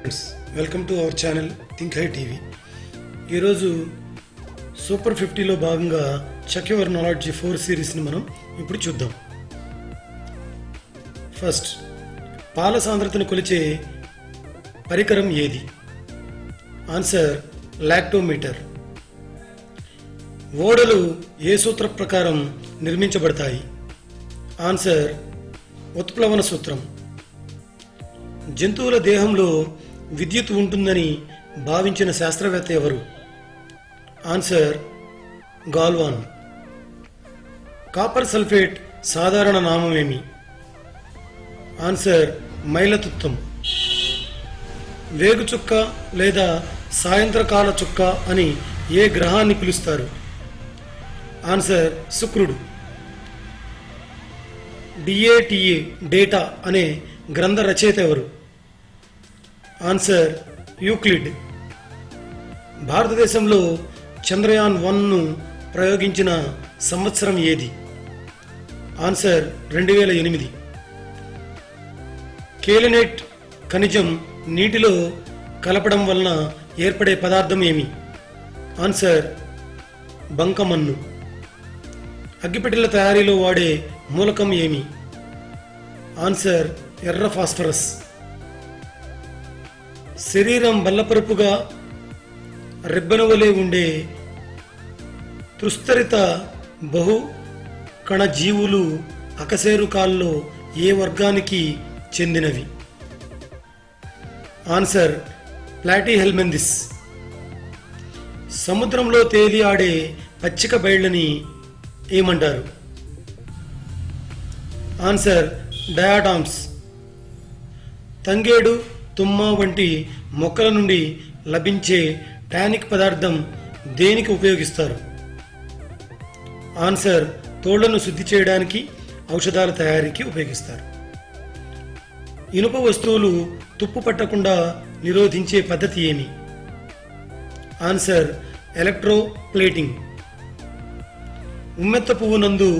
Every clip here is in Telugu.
Welcome to our channel think high TV. ఈరోజు సూపర్ 50లో భాగంగా చెక్ యువర్ నాలెడ్జ్ 4 సిరీస్ని మనం ఇప్పుడు చూద్దాం. ఫస్ట్, పాల సాంద్రతను కొలిచే పరికరం ఏది? Answer lactometer. ఓడలు ఏ సూత్ర ప్రకారం నిర్మించబడతాయి? ఆన్సర్ ఉత్ప్లవన సూత్రం. జంతువుల దేహంలో విద్యుత్ ఉంటుందని భావించిన శాస్త్రవేత్త ఎవరు? ఆన్సర్ గాల్వాన్. కాపర్ సల్ఫేట్ సాధారణ నామమేమి? ఆన్సర్ మైలతుత్వం. వేగు చుక్క లేదా సాయంత్రకాల చుక్క అని ఏ గ్రహాన్ని పిలుస్తారు? ఆన్సర్ శుక్రుడు. డిఏటిఏ డేటా అనే గ్రంథ రచయిత ఎవరు? Answer Euclid. భారతదేశంలో చంద్రయాన్ 1ను ప్రయోగించిన సంవత్సరం ఏది? ఆన్సర్ 2008. కేలినేట్ ఖనిజం నీటిలో కలపడం వలన ఏర్పడే పదార్థం ఏమి? ఆన్సర్ బంకమన్ను. అగ్గిపెట్టెల తయారీలో వాడే మూలకం ఏమి? ఆన్సర్ ఎర్ర ఫాస్ఫరస్. శరీరం బల్లపరుపుగా రెబ్బెనవలే ఉండే త్రుస్తరిత బహు కణజీవులు అకశేరుకాల్లో ఏ వర్గానికి చెందినవి? ఆన్సర్ ప్లాటీహెల్మెంథిస్. సముద్రంలో తేలి ఆడే పచ్చిక బయళ్ళని ఏమంటారు? ఆన్సర్ డయాటామ్స్. తంగేడు, తుమ్మ వంటి మొక్కల నుండి లభించే టానిక్ పదార్థం దేనికి ఉపయోగిస్తారు? ఆన్సర్ తోళ్లను శుద్ధి చేయడానికి, ఔషధాల తయారీకి ఉపయోగిస్తారు. ఇనుప వస్తువులు తుప్పు పట్టకుండా నిరోధించే పద్ధతి ఏమి? Answer electroplating. ఉమ్మెత్త పువ్వు నందు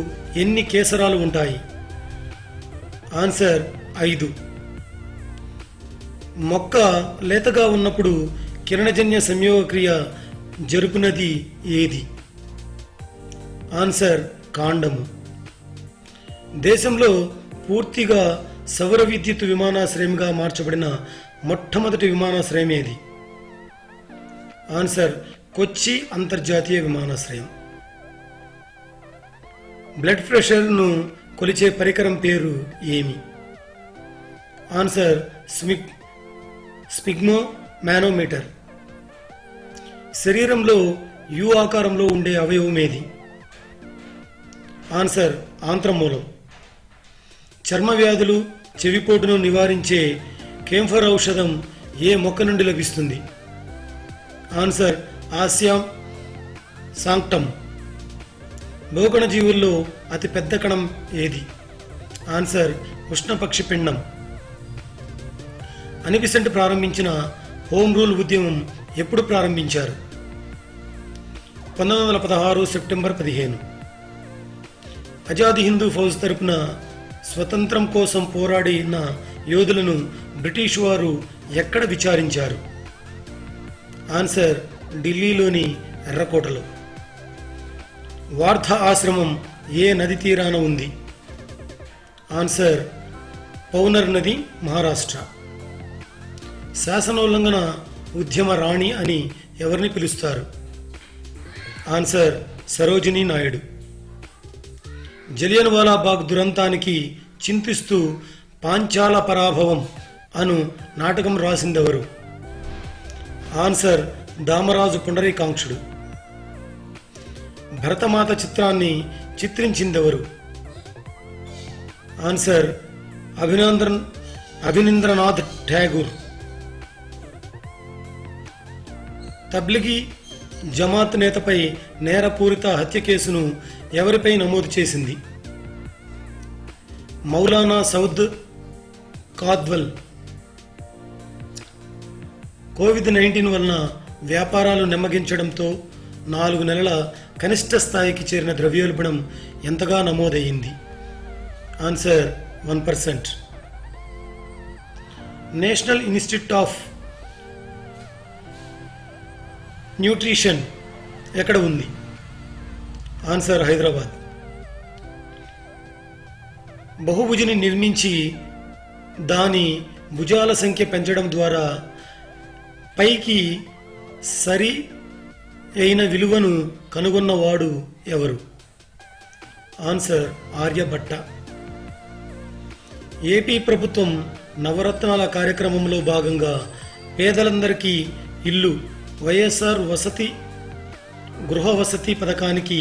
ఎన్ని కేసరాలు ఉంటాయి? ఆన్సర్ 5. మొక్క లేతగా ఉన్నప్పుడు కిరణజన్య సంయోగక్రియ జరుపునది ఏది? ఆన్సర్ కాండము. దేశంలో పూర్తిగా సౌర విద్యుత్ విమానాశ్రయంగా మార్చబడిన మొట్టమొదటి విమానాశ్రయం ఏది? ఆన్సర్ కొచ్చి అంతర్జాతీయ విమానాశ్రయం. బ్లడ్ ప్రెషర్ను కొలిచే పరికరం పేరు ఏమి? Answer sphygmo manometer. శరీరంలో యు ఆకారంలో ఉండే అవయవం ఏది? ఆన్సర్ ఆంత్రమూలం. చర్మ వ్యాధులు, చెవిపోటును నివారించే కేంఫర్ ఔషధం ఏ మొక్క నుండి లభిస్తుంది? ఆన్సర్ ఆసియామ్ సాంక్టమ్. బహుకణ జీవుల్లో అతి పెద్ద కణం ఏది? ఆన్సర్ ఉష్ణపక్షి పిండం. అనిబిసెంట్ ప్రారంభించిన హోమ్ రూల్ ఉద్యమం ఎప్పుడు ప్రారంభించారు? 1916 సెప్టెంబర్ 15. ఆజాద్ హిందూ ఫౌజ్ తరపున స్వతంత్రం కోసం పోరాడిన యోధులను బ్రిటిష్ వారు ఎక్కడ విచారించారు? ఆన్సర్ ఢిల్లీలోని ఎర్రకోటలో. వార్ధ ఆశ్రమం ఏ నది తీరాన ఉంది? ఆన్సర్ పౌనర్ నది, మహారాష్ట్ర. శాసనోల్లంఘన ఉద్యమ రాణి అని ఎవరిని పిలుస్తారు? ఆన్సర్ సరోజినీ నాయుడు. జలియన్వాలా బాగ్ దురంతానికి చింతిస్తూ పాంచాల పరాభవం అను నాటకం రాసిందెవరు? ఆన్సర్ దామరాజు పుండరీకాంక్షుడు. భరతమాత చిత్రాన్ని చిత్రించిందెవరు? ఆన్సర్ అభినంద్రనాథ్ ఠాగూర్. తబ్లిగీ జమాత్ నేతపై నేరపూరిత హత్య కేసును ఎవరిపై నమోదు చేసింది? మౌలానా సౌద్ కాద్వల్. కోవిడ్-19 వలన వ్యాపారాలు నెమ్మగించడంతో 4 నెలల కనిష్ట స్థాయికి చేరిన ద్రవ్యోల్బణం ఎంతగా నమోదయ్యింది? Answer 1%. National institute of nutrition ఎక్కడ ఉంది? ఆన్సర్ హైదరాబాద్. బహుభుజిని నిర్మించి దాని భుజాల సంఖ్య పెంచడం ద్వారా పైకి సరి అయిన విలువను కనుగొన్నవాడు ఎవరు? ఆన్సర్ ఆర్యభట్ట. ఏపీ ప్రభుత్వం నవరత్నాల కార్యక్రమంలో భాగంగా పేదలందరికీ ఇల్లు వైఎస్ఆర్ గృహ వసతి పథకానికి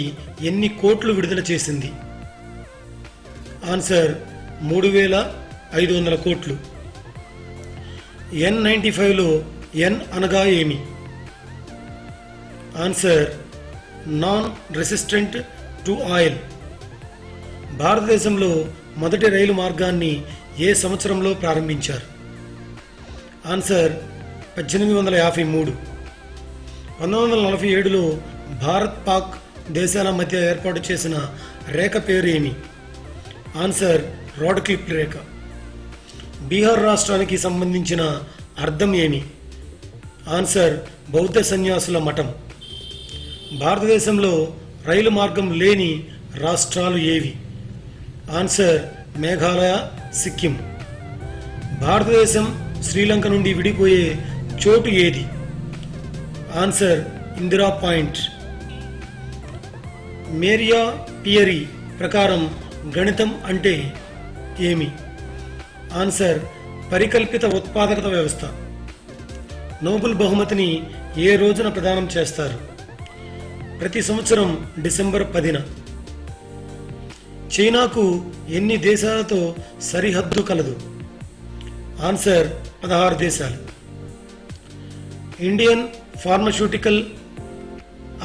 ఎన్ని కోట్లు విడుదల చేసింది? ఆన్సర్ 3,500 కోట్లు. N95లో N అనగా ఏమి? Answer non resistant to oil. భారతదేశంలో మొదటి రైలు మార్గాన్ని ఏ సంవత్సరంలో ప్రారంభించారు? ఆన్సర్ 1853. 1947లో భారత్ పాక్ దేశాల మధ్య ఏర్పాటు చేసిన రేఖ పేరు ఏమి? ఆన్సర్ రాడ్క్లిఫ్ రేఖ. బీహార్ రాష్ట్రానికి సంబంధించిన అర్థం ఏమి? ఆన్సర్ బౌద్ధ సన్యాసుల మఠం. భారతదేశంలో రైలు మార్గం లేని రాష్ట్రాలు ఏవి? ఆన్సర్ మేఘాలయ, సిక్కిం. భారతదేశం శ్రీలంక నుండి విడిపోయే చోటు ఏది? Answer Indira point. Maria Pierre ప్రకారం గణితం అంటే ఏమి? ఆన్సర్ పరికల్పిత ఉత్పాదకత వ్యవస్థ. నోబెల్ బహుమతిని ఏ రోజున ప్రదానం చేస్తారు? ప్రతి సంవత్సరం డిసెంబర్ 10న. చైనాకు ఎన్ని దేశాలతో సరిహద్దు కలదు? ఆన్సర్ 16 దేశాలు. ఇండియన్ ఫార్మాస్యూటికల్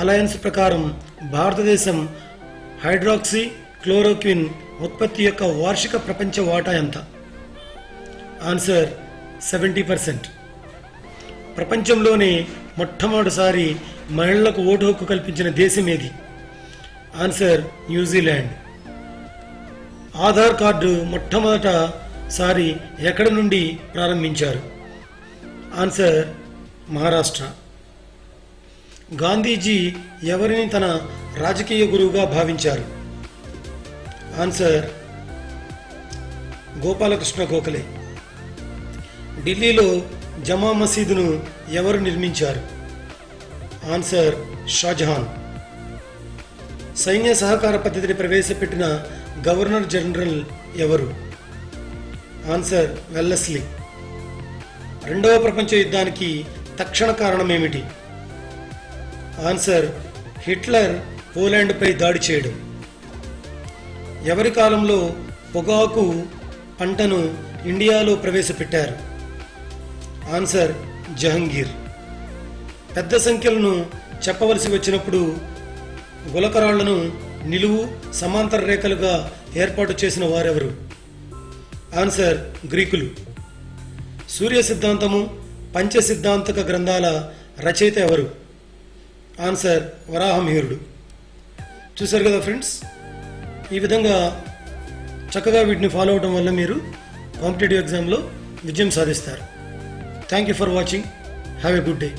అలయన్స్ ప్రకారం భారతదేశం హైడ్రాక్సీ క్లోరోక్విన్ ఉత్పత్తి యొక్క వార్షిక ప్రపంచ వాటా ఎంత? ఆన్సర్ 70%. ప్రపంచంలోనే మొట్టమొదటిసారి మహిళలకు ఓటు హక్కు కల్పించిన దేశం ఏది? Answer New Zealand. ఆధార్ కార్డు మొట్టమొదటిసారి ఎక్కడి నుండి ప్రారంభించారు? ఆన్సర్ మహారాష్ట్ర. గాంధీజీ ఎవరిని తన రాజకీయ గురువుగా భావించారు? ఆన్సర్ గోపాలకృష్ణ గోఖలే. ఢిల్లీలో జమా మసీదును ఎవరు నిర్మించారు? ఆన్సర్ షాజహాన్. సైన్య సహకార పద్ధతిని ప్రవేశపెట్టిన గవర్నర్ జనరల్ ఎవరు? Answer Wellesley. రెండవ ప్రపంచ యుద్ధానికి తక్షణ కారణం ఏమిటి? ఆన్సర్ హిట్లర్ పోలాండ్పై దాడి చేయడం. ఎవరి కాలంలో పొగాకు పంటను ఇండియాలో ప్రవేశపెట్టారు? ఆన్సర్ జహంగీర్. పెద్ద సంఖ్యలను చెప్పవలసి వచ్చినప్పుడు గులకరాళ్లను నిలువు సమాంతర రేఖలుగా ఏర్పాటు చేసిన వారెవరు? ఆన్సర్ గ్రీకులు. సూర్య సిద్ధాంతము, పంచ సిద్ధాంతక గ్రంథాల రచయిత ఎవరు? ఆన్సర్ వరాహమిహిరుడు. చూశారు కదా ఫ్రెండ్స్, ఈ విధంగా చక్కగా వీటిని ఫాలో అవడం వల్ల మీరు కాంపిటేటివ్ ఎగ్జామ్లో విజయం సాధిస్తారు. Thank you for watching. Have a good day.